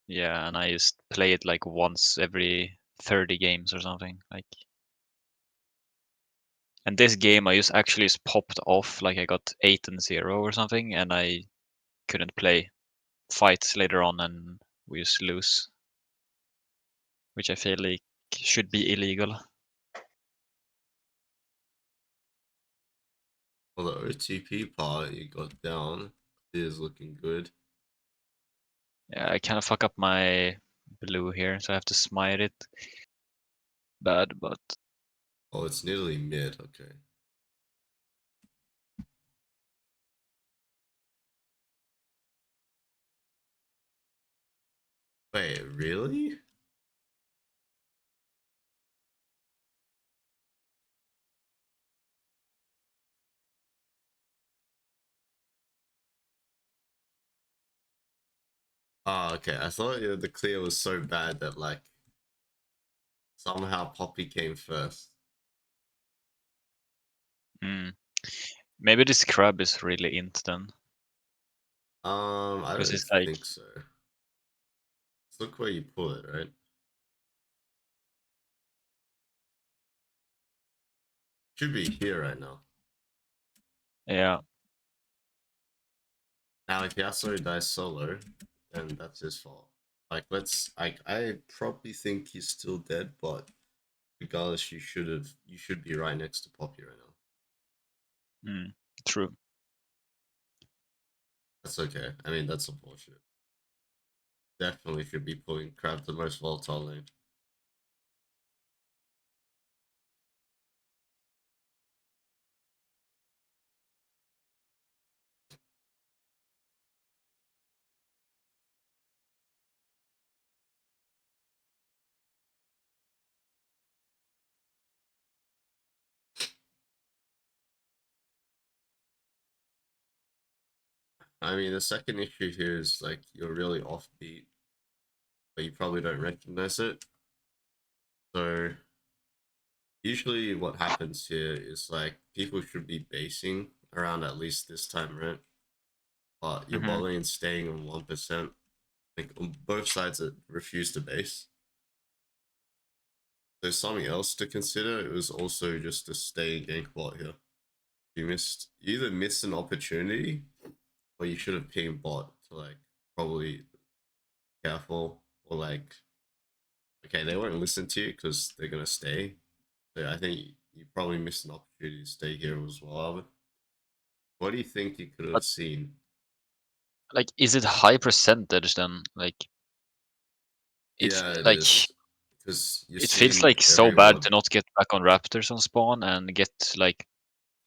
Yeah, and I just play it like once every 30 games or something. Like, and this game I just actually just popped off. Like I got 8-0 or something, and I couldn't play fights later on, and we just lose, which I feel like should be illegal. Well, the OTP part you got down is looking good. Yeah, I kind of fuck up my blue here, so I have to smite it. Bad, but Oh, it's nearly mid. Okay. Wait, really? Oh, okay. I thought the clear was so bad that like somehow Poppy came first. maybe this crab is really instant I because don't it's like, think so. Let's look where you pull it, right? Should be here right now. yeah, Now, if Yasuo dies solo, then that's his fault. Like, I probably think he's still dead, but regardless, you should be right next to Poppy right now. true. That's okay. I mean, that's unfortunate. Definitely should be pulling Crab the most volatile lane. I mean, the second issue here is like you're really offbeat, but you probably don't recognize it. So usually, what happens here is like people should be basing around at least this time, right? But your bot Hmm. lane staying on 1%. Like on both sides that refuse to base. There's something else to consider. It was also just to stay gank bot here. You either missed an opportunity or you should have pinged bot to like probably careful or like okay, they won't listen to you because they're gonna stay. So I think you probably missed an opportunity to stay here as well, Albert. What do you think you could But have seen? like, is it high percentage then? Like, it's Yeah, it like is. Because you're it feels seeing like so every bad ward. to not get back on Raptors on spawn and get like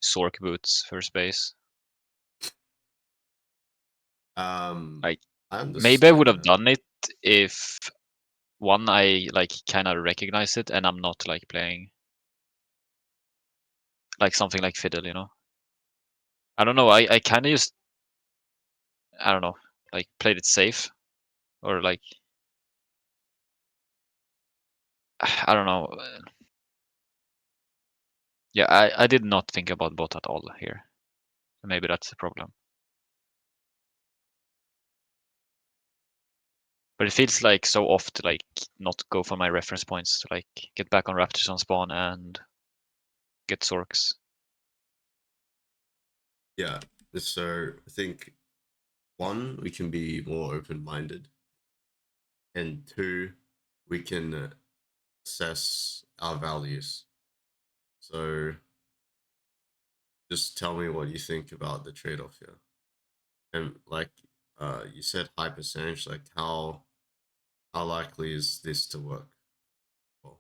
Sork boots for space. Um Like, I maybe I understand would have that. done it if one I like kind of recognize it and I'm not like playing like something like Fiddle, you know. I don't know. I kind of just, I don't know, like played it safe, or like I don't know. Yeah, I did not think about bot at all here. Maybe that's the problem. But it feels like so off to like not go for my reference points to like get back on Raptors on spawn and get Sorks. Yeah. So I think one, we can be more open minded, and two, we can assess our values. So just tell me what you think about the trade off here. And like you said high percentage, like how likely is this to work? Well,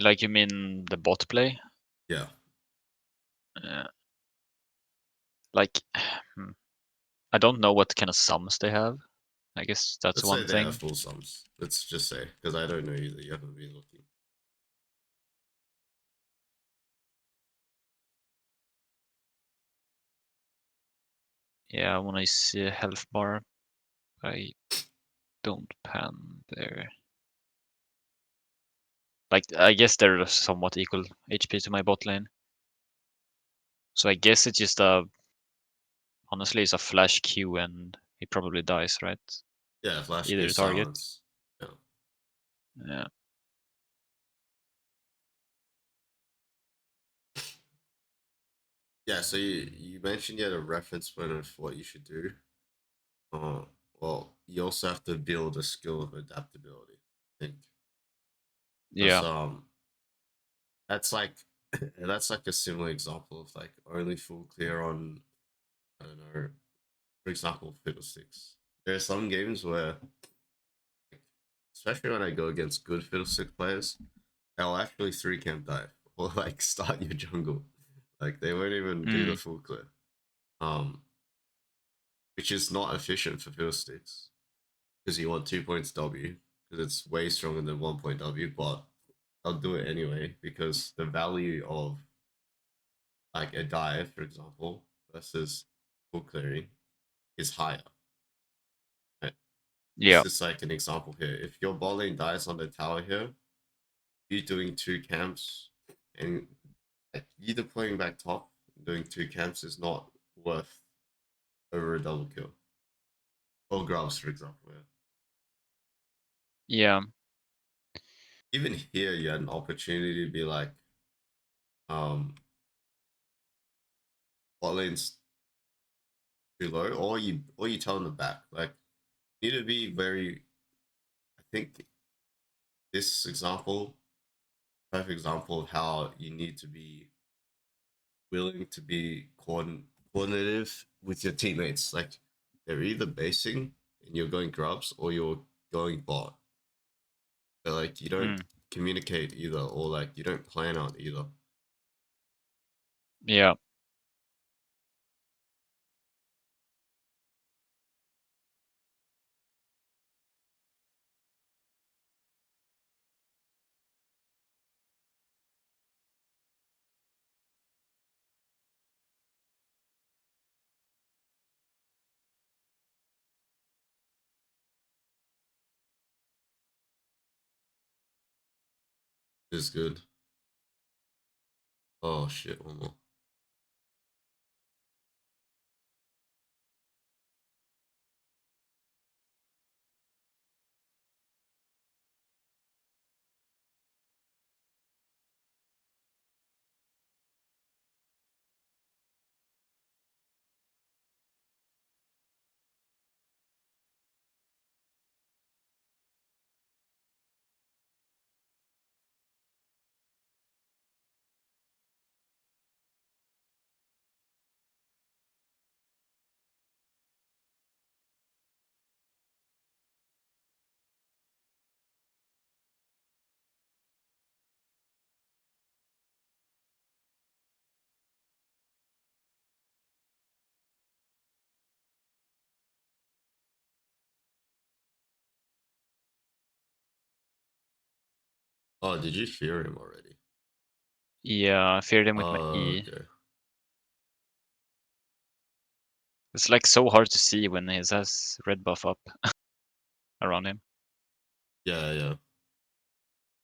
Like, you mean the bot play? yeah. Uh, like, I don't know what kind of sums they have. I guess that's Let's say one they have thing. full sums. Let's just say, because I don't know either. You haven't been looking. Yeah, when I see a health bar, I don't pan there. Like, I guess they're somewhat equal HP to my bot lane. So I guess it's just a honestly is a flash Q and he probably dies, right? Yeah, flash Either Q target. silence. Yeah. Yeah. Yeah, so you mentioned you had a reference point of what you should do. Uh, well, you also have to build a skill of adaptability. I think because Yeah. that's like that's like a similar example of like only full clear on, I don't know, for example, Fiddlesticks. There are some games where, especially when I go against good Fiddlestick players, they'll actually three camp dive or like start your jungle. Like they won't even do the Mm. full clear. Um, which is not efficient for Fiddlesticks because you want 2 points W because it's way stronger than 1 point W, but I'll do it anyway because the value of like a dive, for example, versus full clearing is higher. Right? This Yeah. is like an example here. If your bot lane dies on the tower here, you doing two camps and you deploying back top, doing two camps is not worth over a double kill. Or grubs, for example. Yeah. Yeah. Even here, you had an opportunity to be like, um, bot lane's too low, or you tell them the back. Like, you need to be very. I think this example, perfect example of how you need to be willing to be coordinative with your teammates. Like, they're either basing and you're going grubs, or you're going bot. But like, you don't Mm. communicate either, or like you don't plan out either. Yeah. It's good. Oh shit, one more. Oh, did you fear him already? Yeah. I feared him with my E. Okay. It's like so hard to see when he has red buff up around him. Yeah, yeah.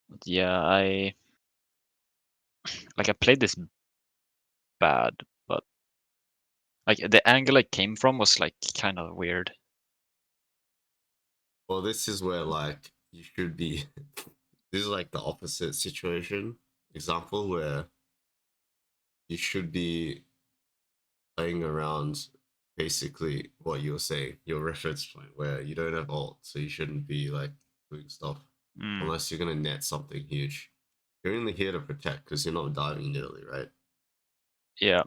But yeah, I played this bad, but like the angle I came from was like kind of weird. Well, this is where like you should be. This is like the opposite situation example where you should be playing around basically what you're saying, your reference point, where you don't have ult, so you shouldn't be like doing stuff Mm. unless you're gonna net something huge. You're only here to protect because you're not diving nearly, right? Yeah.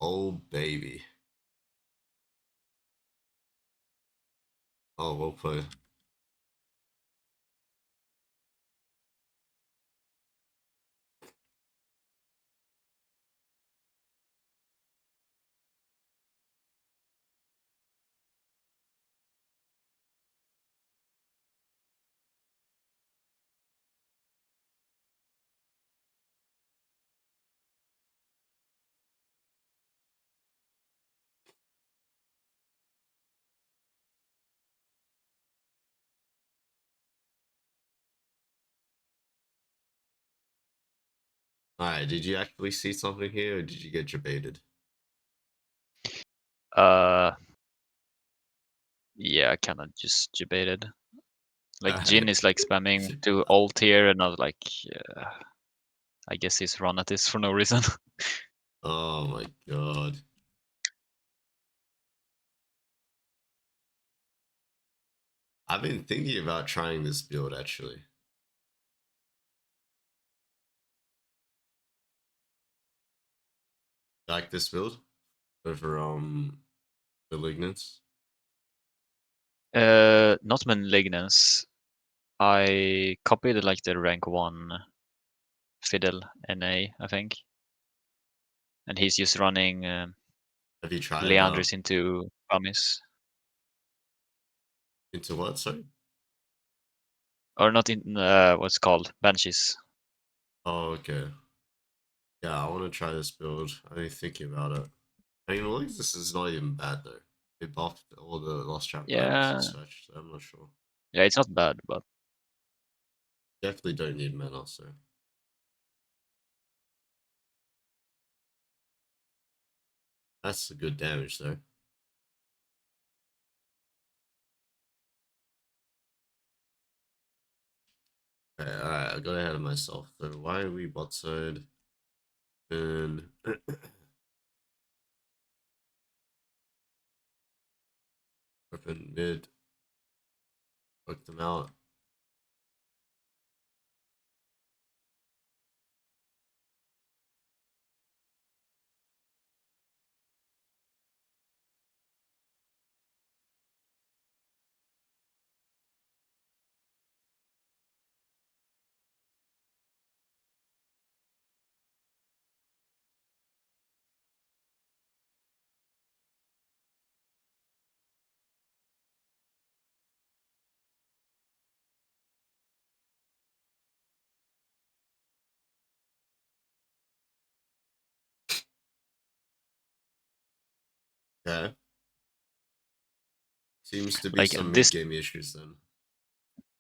Oh baby. Oh, well played. Alright, did you actually see something here, or did you get debated? Yeah, I kind of just debated. Like Jin Alright. is like spamming to alt here, and I was like, yeah, I guess he's run at this for no reason. Oh my god. I've been thinking about trying this build actually. Like this build over Malignance. Not Malignance. I copied like the rank 1 Fiddle NA, I think. And he's just running Have you tried Leandris into Bummies. into what? Sorry. Or not in, what's it called? Banshees. Oh, okay. Yeah, I want to try this build. I've been thinking about it. I mean, Malignance is not even bad though. They buffed all the Lost Trap items and Yeah, such, so I'm not sure. yeah, it's not bad, but Definitely don't need mana, so that's a good damage though. Okay, alright, I got ahead of myself. So why are we bot side? And open mid, work them out. Okay. Seems to be like some mid this, game issues then.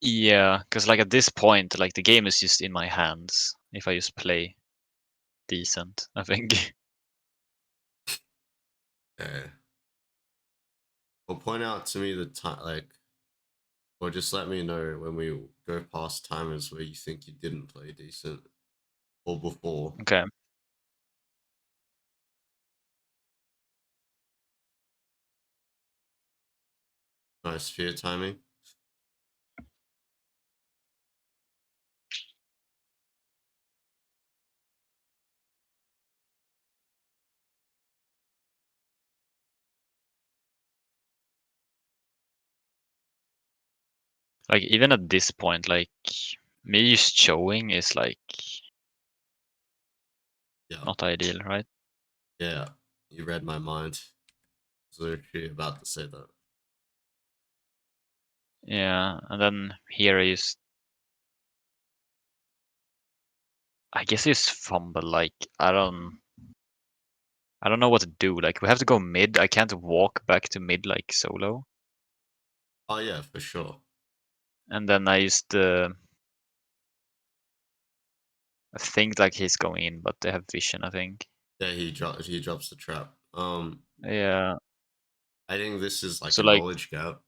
yeah, because like at this point, like the game is just in my hands if I just play decent, I think. Okay. Well, point out to me the time, like, or just let me know when we go past timers where you think you didn't play decent or before. Okay. Nice fear timing. Like even at this point, like me just showing is like Yeah. not ideal, right? Yeah. You read my mind. I was literally about to say that. Yeah, and then here is, I guess it's fumble. Like I don't know what to do. Like we have to go mid. I can't walk back to mid like solo. Oh yeah, for sure. And then I used I think like he's going in, but they have vision, I think. Yeah, he drops the trap. Yeah. I think this is like So a like knowledge gap.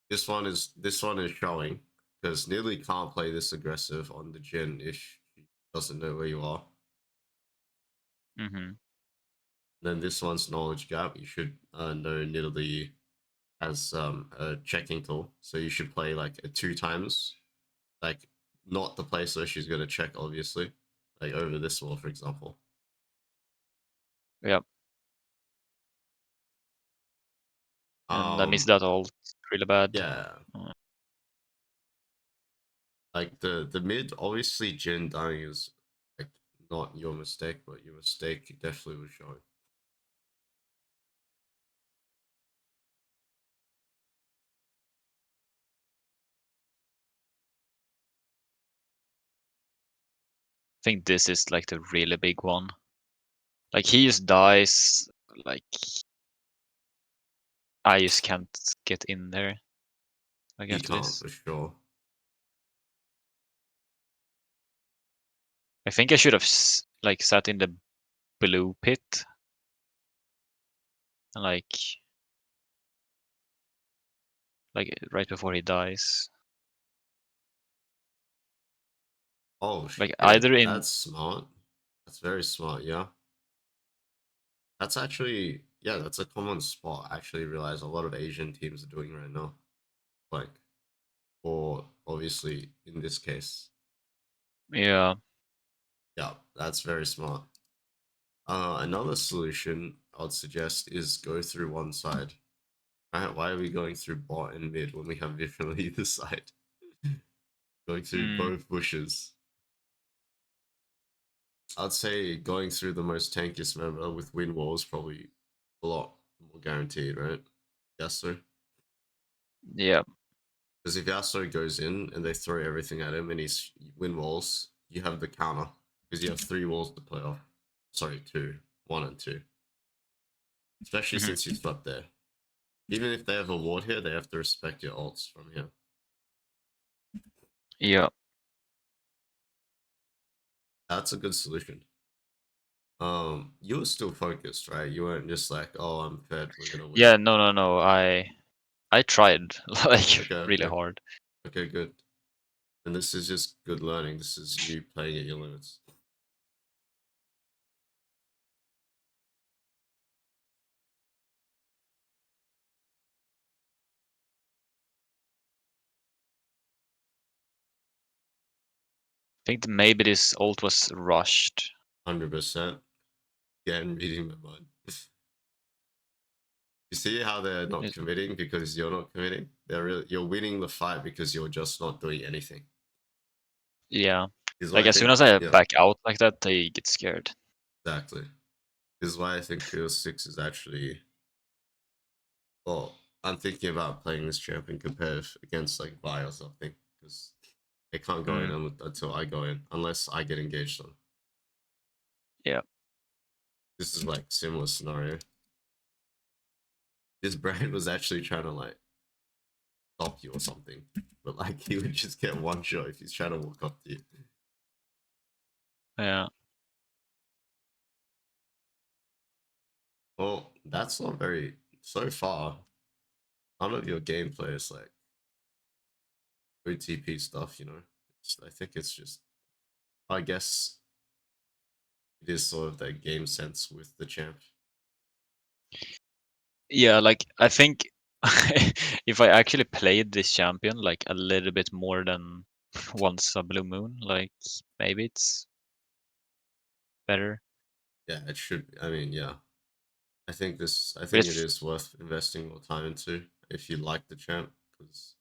This one is showing because Nearly can't play this aggressive on the Jin if she doesn't know where you are. hmm Then this one's knowledge gap. You should know Nidalee has a checking tool, so you should play like a 2 times, like not the place where she's gonna check, obviously, like over this wall, for example. yeah. And I missed Um, that all really bad. yeah, Uh, like the mid, obviously Jin dying is like not your mistake, but your mistake definitely was showing. I think this is like the really big one. Like he just dies, like I just can't get in there. Like He after can't this. for sure. I think I should have like sat in the blue pit and like right before he dies. Oh Like shit, either in that's smart. That's very smart. Yeah, that's actually yeah, that's a common spot. I actually realize a lot of Asian teams are doing right now. Like, or obviously in this case, yeah. yeah, that's very smart. Another solution I would suggest is go through one side. Right? Why are we going through bot and mid when we have Vision on either side? Going through Mm, both bushes. I'd say going through the most tankiest member with win wall is probably a lot more guaranteed, right? Yasuo. yeah. Because if Yasuo goes in and they throw everything at him and he's win walls, you have the counter. Because you have 3 walls to play off. Sorry, two. One and two. Especially Mhm. since he's up there. Even if they have a ward here, they have to respect your ults from here. Yeah. That's a good solution. You were still focused, right? You weren't just like, oh, I'm fed, we're gonna win. Yeah, no. I tried like Okay, really okay. hard. Okay, good. And this is just good learning. This is you playing at your limits. I think maybe this ult was rushed. 100%. Again, reading my mind. You see how they're not It- committing because you're not committing? They're really, you're winning the fight because you're just not doing anything. Yeah. Is why Like I as soon think, as I yeah, back out like that, they get scared. exactly. This is why I think Fiddlesticks is actually, well, I'm thinking about playing this champion compared against like Vi or something because they can't go in Mm, until I go in unless I get engaged on. yeah. This is like similar scenario. This brand was actually trying to like stop you or something, but like he would just get one shot if he's trying to walk up to you. Yeah. Well, that's not very. So far, none of your gameplay is like OTP stuff. I think it's just. I guess it is sort of that game sense with the champ. Yeah, like I think if I actually played this champion like a little bit more than once a blue moon, like maybe it's better. Yeah, it should. I mean, yeah. I think this. I But think it is worth investing more time into if you like the champ because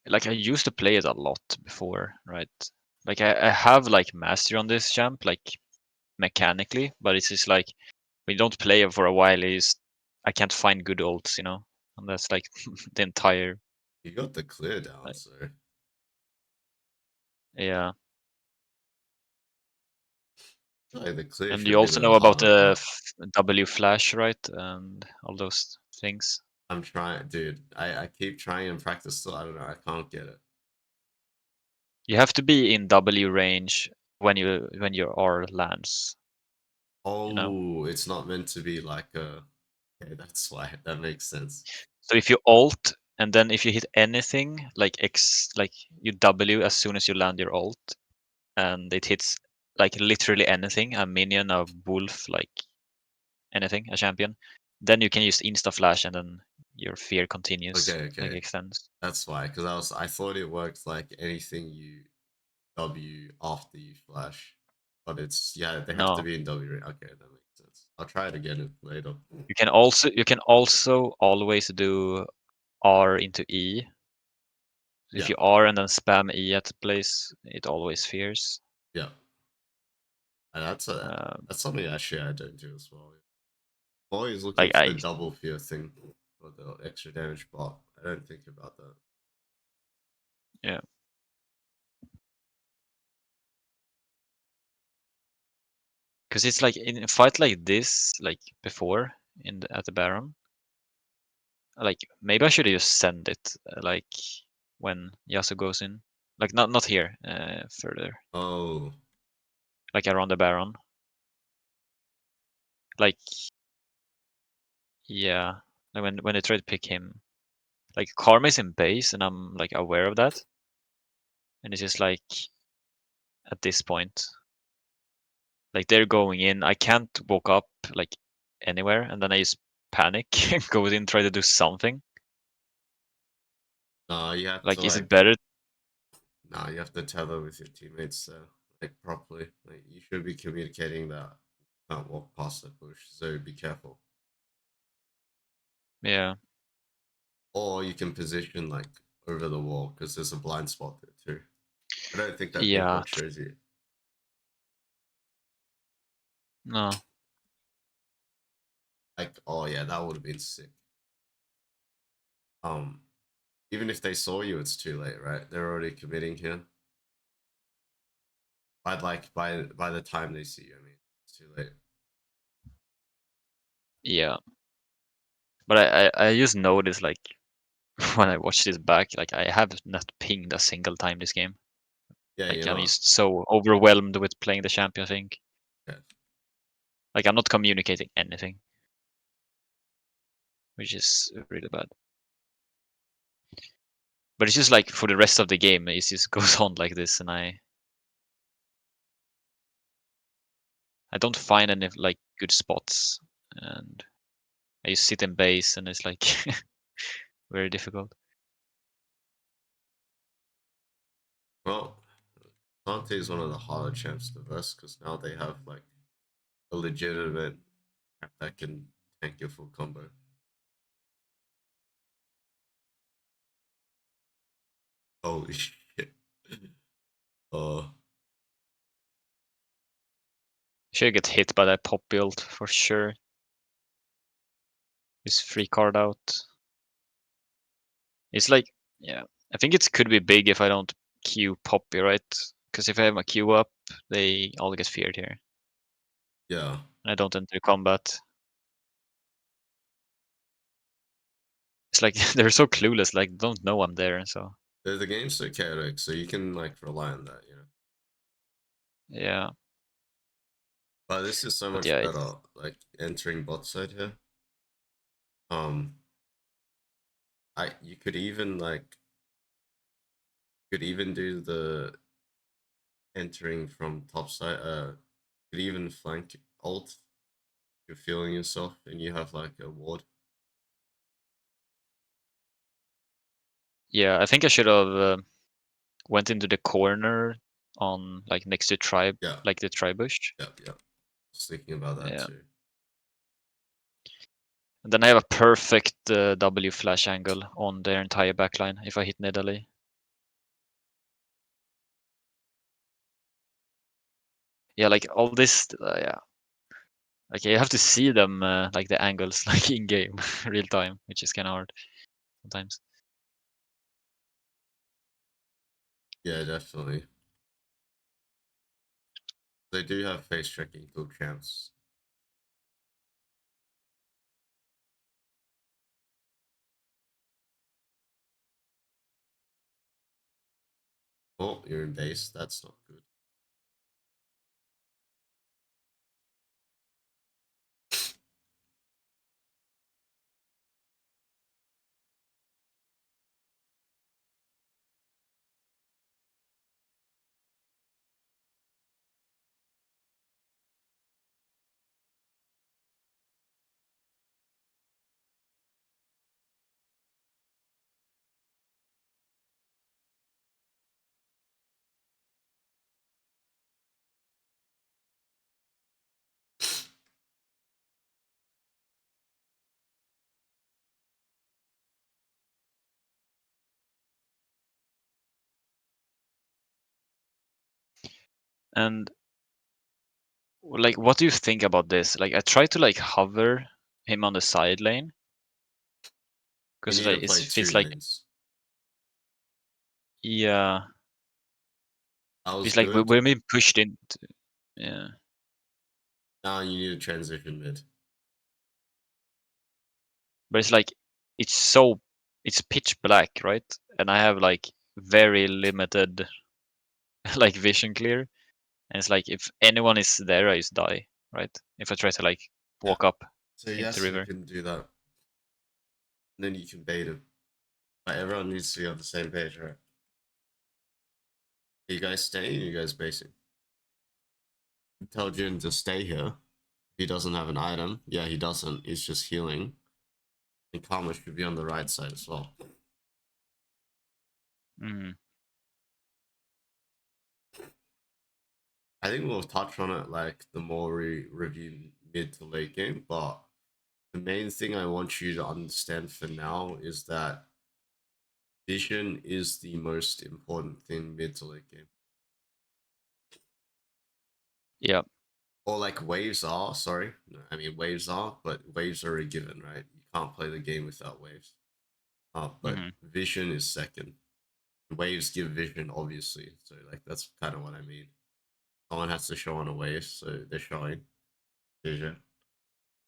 like I used to play it a lot before, right? Like I have like mastery on this champ, like mechanically, but it's just like when you don't play it for a while, I can't find good ults, and that's like the entire you got the clear down. like, So yeah. like, the clear And should you be also the know about harder the part. W flash, right? And all those things. I'm trying, dude. I keep trying and practice still. I don't know. I can't get it. You have to be in W range when your R lands, you know. Oh, it's not meant to be like a. Okay, that's why that makes sense. So if you ult and then if you hit anything like X, like you W as soon as you land your ult, and it hits like literally anything, a minion, a wolf, like anything, a champion, then you can use insta flash and then your fear continues, Okay, like okay, extends. that's why. Because I thought it worked like anything you W after you flash, but it's yeah they have to No, be in W. Okay, that makes sense. I'll try it again later. you can also always do R into E. If Yeah, you R and then spam E at the place, it always fears. yeah, and Um, that's something actually I don't do as well. I'm always looking like for the I double fear thing for the extra damage, but I don't think about that. yeah. Because it's like in a fight like this, like before at the Baron, like maybe I should just send it like when Yasuo goes in, like not here, further. Oh. like around the Baron. Like, yeah, like when they try to pick him, like Karma is in base, and I'm like aware of that, and it's just like at this point, like they're going in, I can't walk up like anywhere, and then I just panic and go in, try to do something. No, you have to Like, is it like. better? No, you have to tether with your teammates like properly. Like you should be communicating that you can't walk past the bush, so be careful. Yeah, Or you can position like over the wall because there's a blind spot there too. I don't think that big yeah, board shows you. no, Like, oh yeah, that would have been sick. Um, Even if they saw you, it's too late, right? They're already committing here. But like by the time they see you, I mean, it's too late. yeah. But I just noticed like when I watch this back, like I have not pinged a single time this game. Yeah, Like you're I'm not. just so overwhelmed with playing the champion thing. Yeah. Like I'm not communicating anything, which is really bad. But it's just like for the rest of the game, it just goes on like this, and I don't find any like good spots, and I just sit in base, and it's like very difficult. Well, Dante is one of the harder champs to verse because now they have like a legitimate champ that can tank your full combo. Holy shit. Oh, Should get hit by that pop build for sure. This free card out. It's like, yeah, I think it could be big if I don't queue Poppy, right? Because if I have my queue up, they all get feared here. yeah. And I don't enter combat. It's like they're so clueless, like don't know I'm there. So The game's so chaotic, so you can like rely on that, you know. yeah, But this is so but much yeah, better, like entering bot side here. Um, I you could even like could even do the entering from top side. Could even flank alt if you're feeling yourself and you have like a ward. yeah. I think I should have went into the corner on like next to tribe, Yeah, like the tribe bush. yeah. Just thinking about that Yeah, too. and then I have a perfect W flash angle on their entire backline if I hit Nidalee. Yeah, like all this, yeah. Like you have to see them, like the angles, like in game, real time, which is kind of hard sometimes. Yeah, definitely. They do have face tracking good champs. Oh, you're in base. That's not good. And like, what do you think about this? Like, I try to like hover him on the side lane You because need to like it play two feels like, lanes. yeah, That was it's like good. we're being pushed into, yeah. Now you need to transition mid. But it's like it's so it's pitch black, right? And I have like very limited like vision clear. And it's like if anyone is there, I just die, right? If I try to like walk up So into yes, you river. can do that. And then you can bait him. But everyone needs to be on the same page, right? Are you guys staying? Or are you guys basing? Tell Jin to stay here. He doesn't have an item. Yeah, he doesn't. He's just healing. And Karma should be on the right side as well. Mm. I think we'll touch on it like the more we review mid to late game, but the main thing I want you to understand for now is that vision is the most important thing mid to late game. Yeah. Or like waves are, sorry. I mean waves are, but waves are a given, right? You can't play the game without waves. But Mm-hmm. vision is second. Waves give vision, obviously. So like that's kind of what I mean. Someone has to show on a wave, so they're showing vision.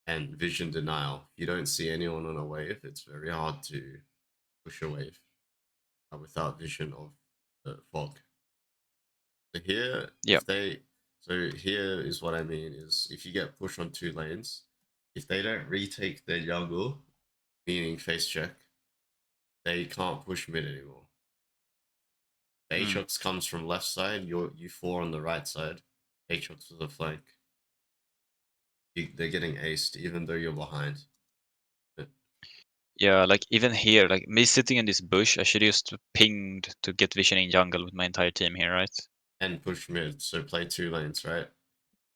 And vision denial. If you don't see anyone on a wave, it's very hard to push a wave without vision of the fog. So here, Yeah. so here is what I mean is if you get pushed on two lanes, if they don't retake their jungle, meaning face check, they can't push mid anymore. The Mm. Aatrox comes from left side, you four on the right side. Aatrox is a flank. They're getting aced even though you're behind. Yeah, like even here, like me sitting in this bush, I should just pinged to get vision in jungle with my entire team here, right? And push mid, so play two lanes, right?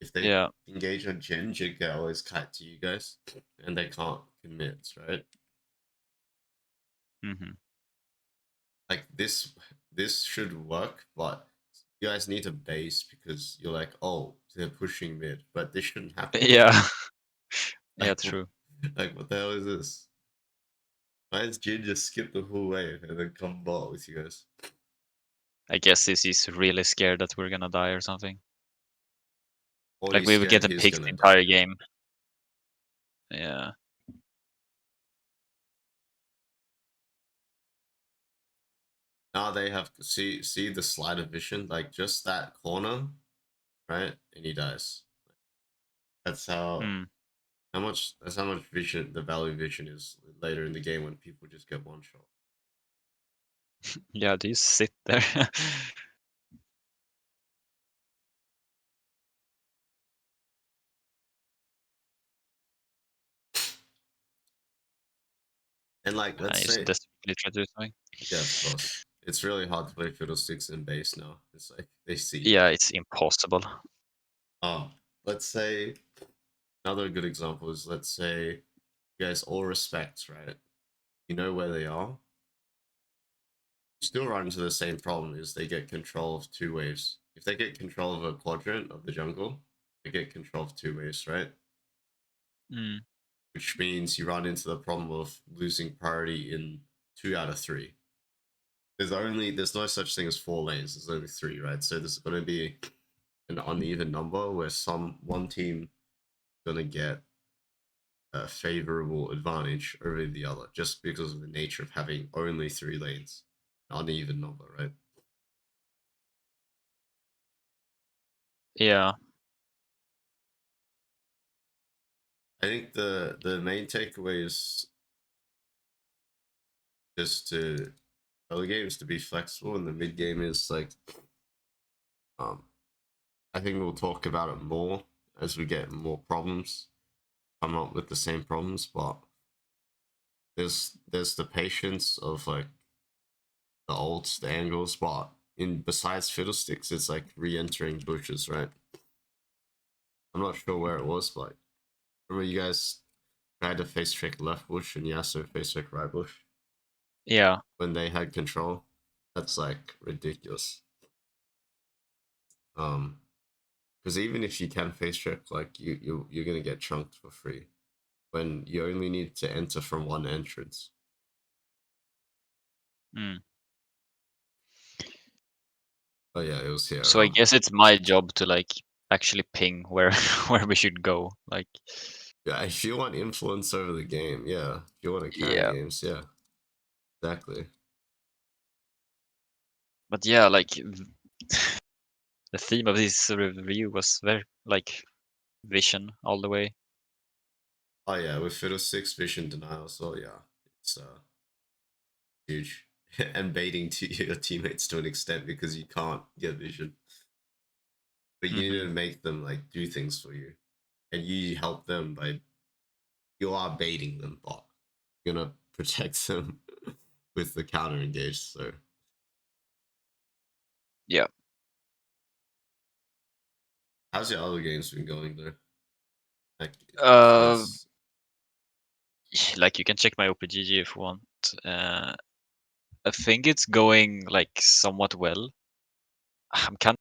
If they Yeah. engage on Jin can always kite to you guys, and they can't commit, right? Mm-hmm. Like this should work, but you guys need to base because you're like, oh, they're pushing mid, but this shouldn't happen. Yeah. Yeah, Like, true. like what the hell is this? Why does Jin just skip the whole wave and then come bot with you guys? I guess this is really scared that we're gonna die or something. Or Like he's we were scared getting he's picked the gonna die. entire Yeah. game. Yeah. Now they have see the sleight of vision, like just that corner, right? And he dies. That's Mm. how much that's how much vision the value of vision is later in the game when people just get one shot. Yeah, do you sit there? And like I let's just say desperately try to do something. yeah, of course. It's really hard to play Fiddlesticks in base now. It's like they see you. Yeah, it's impossible. Oh, let's say another good example is let's say you guys all respect, right? You know where they are. You still run into the same problem is they get control of two waves. If they get control of a quadrant of the jungle, they get control of two waves, right? Mm. Which means you run into the problem of losing priority in 2 out of 3. There's no such thing as 4 lanes. There's only 3, right? So there's going to be an uneven number where one team is going to get a favorable advantage over the other just because of the nature of having only 3 lanes. Uneven number, right? Yeah. I think the main takeaway is just to early game is to be flexible, and the mid game is like um I think we'll talk about it more as we get more problems. Come up with the same problems, but there's the patience of like the ults, the angles, but in besides fiddlesticks, it's like re-entering bushes, right? I'm not sure where it was, but remember you guys tried to face check left bush and Yasuo face check right bush Yeah. when they had control. That's like ridiculous. Because even if you can face check, like you're gonna get chunked for free when you only need to enter from one entrance. Mm. Oh yeah, it was here. So I guess it's my job to like actually ping where where we should go. Like Yeah, if you want influence over the game, yeah. If you want to carry yeah. games, yeah, exactly. But yeah, like the theme of this review was very like vision all the way. Oh yeah, with Fiddlesticks vision denial, so yeah, it's huge. And baiting to your teammates to an extent because you can't get vision. But you need to make them like do things for you. And you help them by you are baiting them, but you're gonna protect them with the counter engage, so Yeah. how's your other games been going though? Like Uh, since like you can check my OPGG if you want. I think it's going like somewhat well. I'm kind